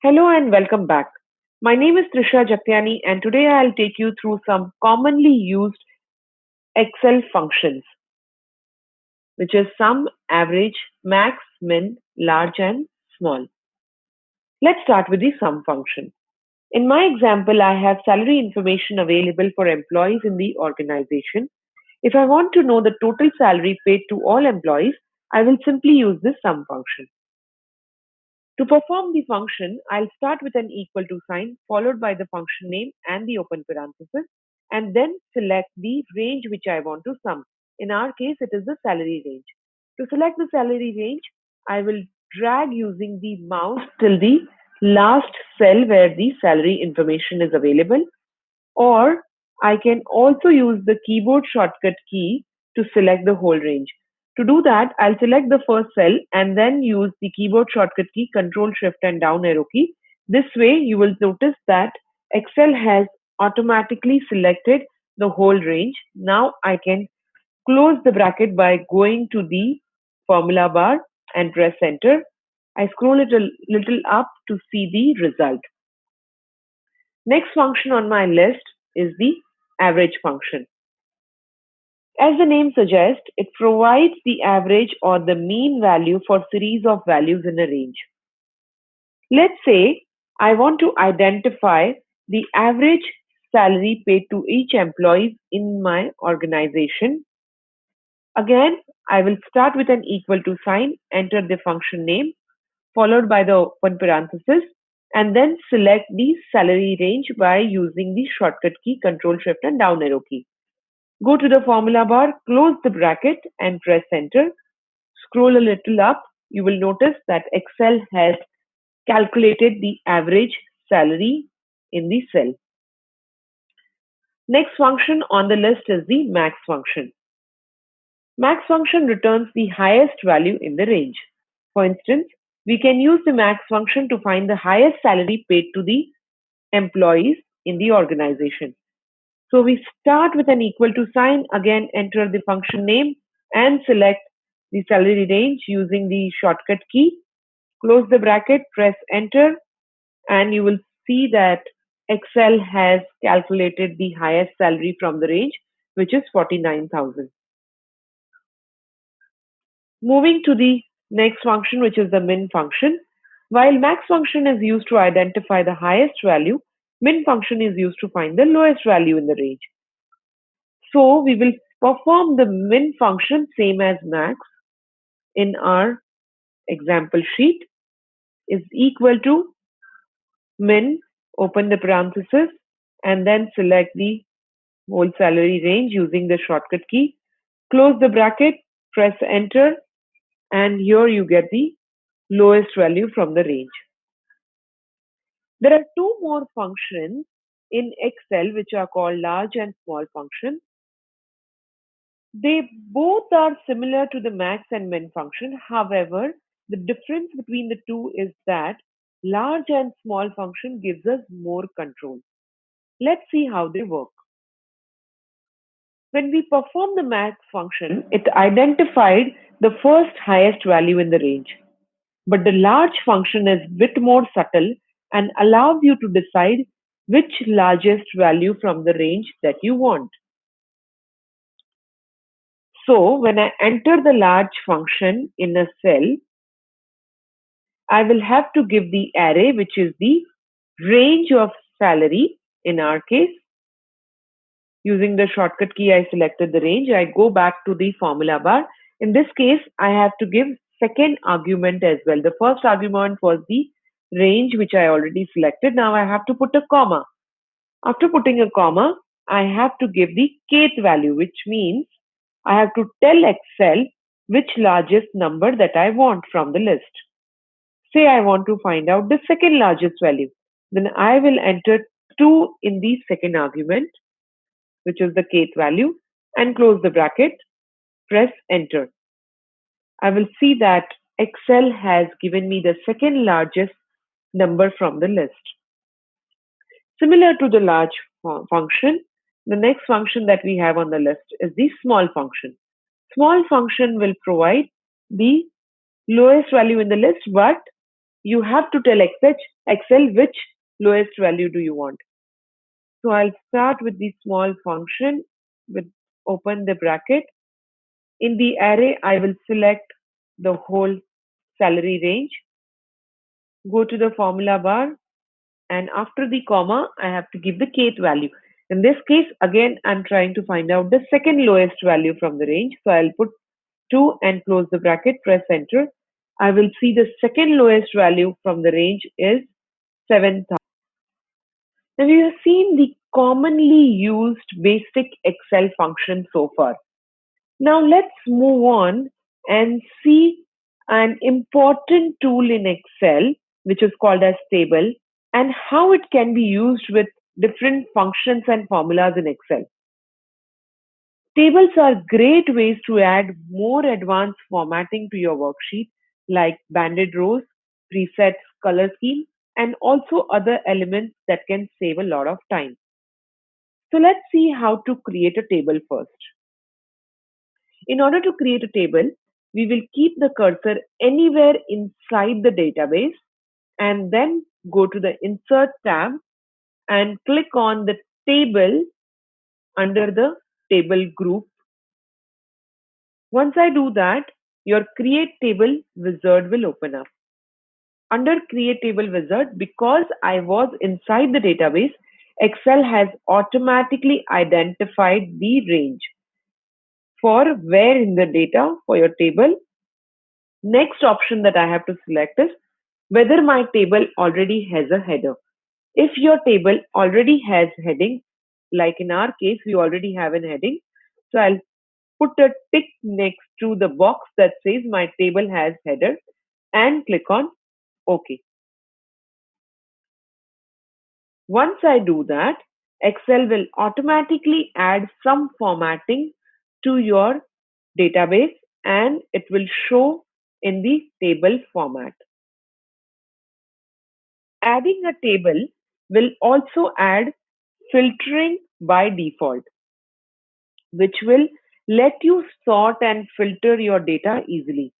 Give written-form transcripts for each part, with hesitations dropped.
Hello and welcome back. My name is Trisha Jaktiani and today I'll take you through some commonly used Excel functions, which is sum, average, max, min, large and small. Let's start with the sum function. In my example, I have salary information available for employees in the organization. If I want to know the total salary paid to all employees, I will simply use this sum function. To perform the function, I'll start with an equal to sign followed by the function name and the open parenthesis and then select the range which I want to sum. In our case, it is the salary range. To select the salary range, I will drag using the mouse till the last cell where the salary information is available, or I can also use the keyboard shortcut key to select the whole range. To do that, I'll select the first cell and then use the keyboard shortcut key, Control Shift and down arrow key. This way, you will notice that Excel has automatically selected the whole range. Now I can close the bracket by going to the formula bar and press enter. I scroll it a little up to see the result. Next function on my list is the average function. As the name suggests, it provides the average or the mean value for series of values in a range. Let's say I want to identify the average salary paid to each employee in my organization. Again, I will start with an equal to sign, enter the function name, followed by the open parenthesis, and then select the salary range by using the shortcut key Control Shift and down arrow key. Go to the formula bar, close the bracket and press enter. Scroll a little up. You will notice that Excel has calculated the average salary in the cell. Next function on the list is the max function. Max function returns the highest value in the range. For instance, we can use the max function to find the highest salary paid to the employees in the organization. So we start with an equal to sign, again enter the function name and select the salary range using the shortcut key. Close the bracket, press enter, and you will see that Excel has calculated the highest salary from the range, which is 49,000. Moving to the next function, which is the min function. While max function is used to identify the highest value, min function is used to find the lowest value in the range. So we will perform the min function same as max in our example sheet is equal to min, open the parenthesis, and then select the whole salary range using the shortcut key. Close the bracket, press enter, and here you get the lowest value from the range. There are two more functions in Excel which are called large and small function. They both are similar to the max and min function. However, the difference between the two is that large and small function gives us more control. Let's see how they work. When we perform the max function, it identified the first highest value in the range. But the large function is a bit more subtle and allows you to decide which largest value from the range that you want. So when I enter the large function in a cell, I will have to give the array, which is the range of salary in our case. Using the shortcut key, I selected the range. I go back to the formula bar. In this case, I have to give second argument as well. The first argument was the range, which I already selected. Now I have to put a comma. After putting a comma, I have to give the kth value, which means I have to tell Excel which largest number that I want from the list. Say I want to find out the second largest value. Then I will enter 2 in the second argument, which is the kth value, and close the bracket, press enter. I will see that Excel has given me the second largest number from the list. Similar to the large function, the next function that we have on the list is the small function. Small function will provide the lowest value in the list, but you have to tell Excel which lowest value do you want. So I'll start with the small function with open the bracket. In the array, I will select the whole salary range, go to the formula bar, and after the comma, I have to give the kth value. In this case, again, I'm trying to find out the second lowest value from the range. So I'll put 2 and close the bracket, press enter. I will see the second lowest value from the range is 7,000. Now we have seen the commonly used basic Excel function so far. Now let's move on and see an important tool in Excel, which is called as table, and how it can be used with different functions and formulas in Excel. Tables are great ways to add more advanced formatting to your worksheet, like banded rows, presets, color scheme, and also other elements that can save a lot of time. So let's see how to create a table first. In order to create a table, we will keep the cursor anywhere inside the database and then go to the Insert tab and click on the table under the table group. Once I do that, your Create Table wizard will open up. Under Create Table wizard, because I was inside the database, Excel has automatically identified the range for where in the data for your table. Next option that I have to select is whether my table already has a header. If your table already has heading, like in our case, we already have an heading. So I'll put a tick next to the box that says my table has header and click on OK. Once I do that, Excel will automatically add some formatting to your database and it will show in the table format. Adding a table will also add filtering by default, which will let you sort and filter your data easily.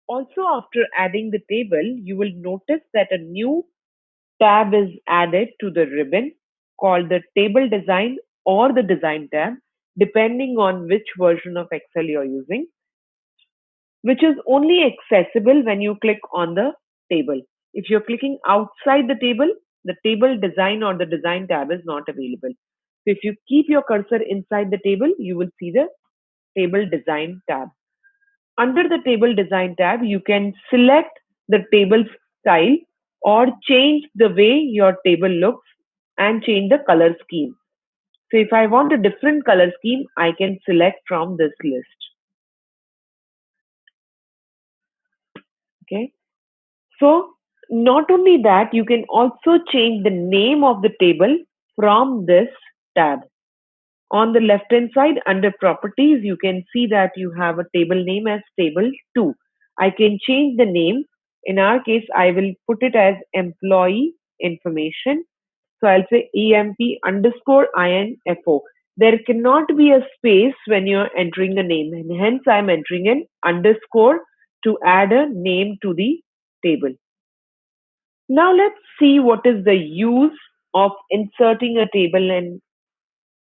Also, after adding the table, you will notice that a new tab is added to the ribbon called the Table Design or the Design tab, depending on which version of Excel you're using, which is only accessible when you click on the table. If you're clicking outside the table design or the design tab is not available. So if you keep your cursor inside the table, you will see the table design tab. Under the table design tab, you can select the table style or change the way your table looks and change the color scheme. So if I want a different color scheme, I can select from this list. Okay. So not only that, you can also change the name of the table from this tab. On the left hand side under properties, you can see that you have a table name as table 2. I can change the name. In our case, I will put it as employee information. So I'll say EMP underscore INFO. There cannot be a space when you're entering the name, and hence I'm entering an underscore to add a name to the table. Now let's see what is the use of inserting a table in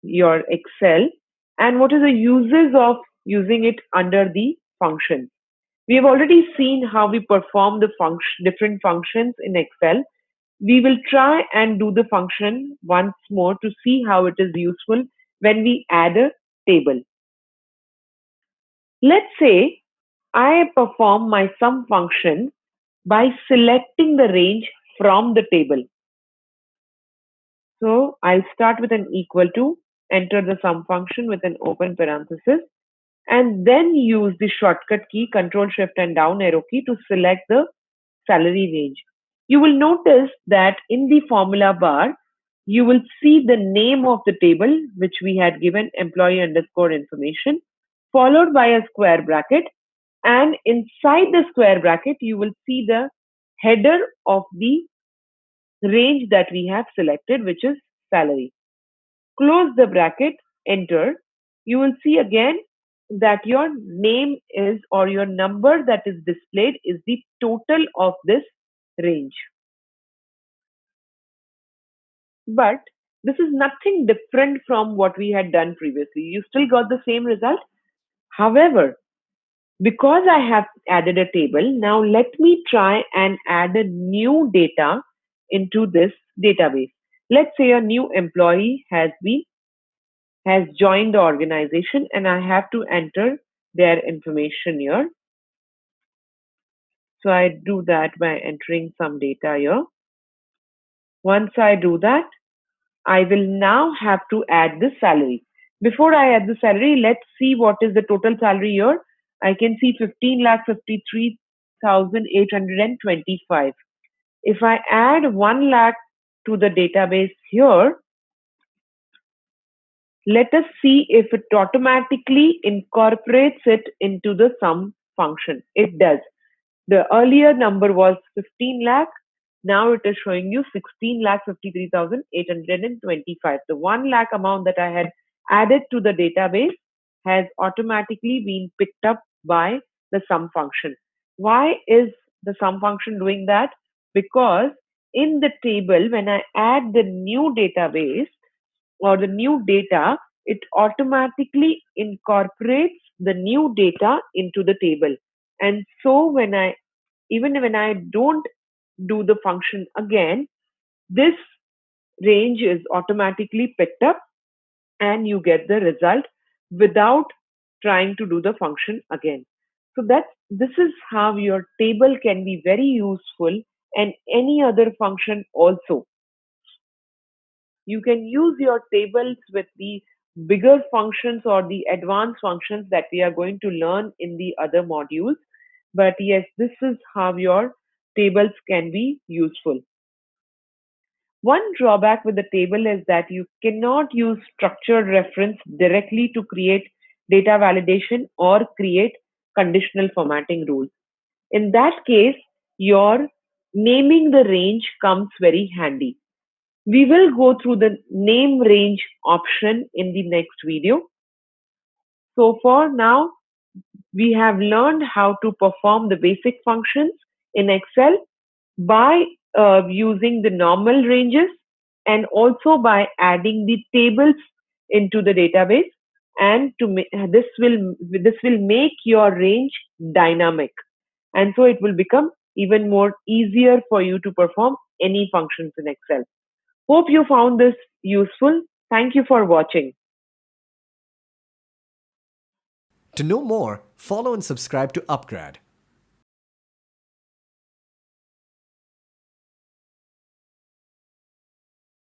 your Excel and what is the uses of using it under the function. We have already seen how we perform the different functions in Excel. We will try and do the function once more to see how it is useful when we add a table. Let's say I perform my sum function by selecting the range from the table. So I'll start with an equal to, enter the sum function with an open parenthesis, and then use the shortcut key Control Shift and down arrow key to select the salary range. You will notice that in the formula bar, you will see the name of the table, which we had given employee underscore information, followed by a square bracket. And inside the square bracket, you will see the header of the range that we have selected, which is salary. Close the bracket, enter. You will see again that your name is, or your number that is displayed is the total of this range. But this is nothing different from what we had done previously. You still got the same result. However, because I have added a table, now let me try and add a new data into this database. Let's say a new employee has joined the organization and I have to enter their information here. So I do that by entering some data here. Once I do that, I will now have to add the salary. Before I add the salary, let's see what is the total salary here. I can see 15,53,825. If I add 1 lakh to the database here, let us see if it automatically incorporates it into the sum function. It does. The earlier number was 15 lakh. Now it is showing you 16 lakh 53,825. The 1 lakh amount that I had added to the database has automatically been picked up by the sum function. Why is the sum function doing that? Because in the table, when I add the new database or the new data, it automatically incorporates the new data into the table. And so even when I don't do the function again, this range is automatically picked up and you get the result without trying to do the function again. So this is how your table can be very useful, and any other function also. You can use your tables with the bigger functions or the advanced functions that we are going to learn in the other modules. But yes, this is how your tables can be useful. One drawback with the table is that you cannot use structured reference directly to create data validation or create conditional formatting rules. In that case, your naming the range comes very handy. We will go through the name range option in the next video. So for now, we have learned how to perform the basic functions in Excel by using the normal ranges and also by adding the tables into the database, and this will make your range dynamic, and so it will become even more easier for you to perform any functions in Excel. Hope you found this useful. Thank you for watching. To know more, follow and subscribe to Upgrad.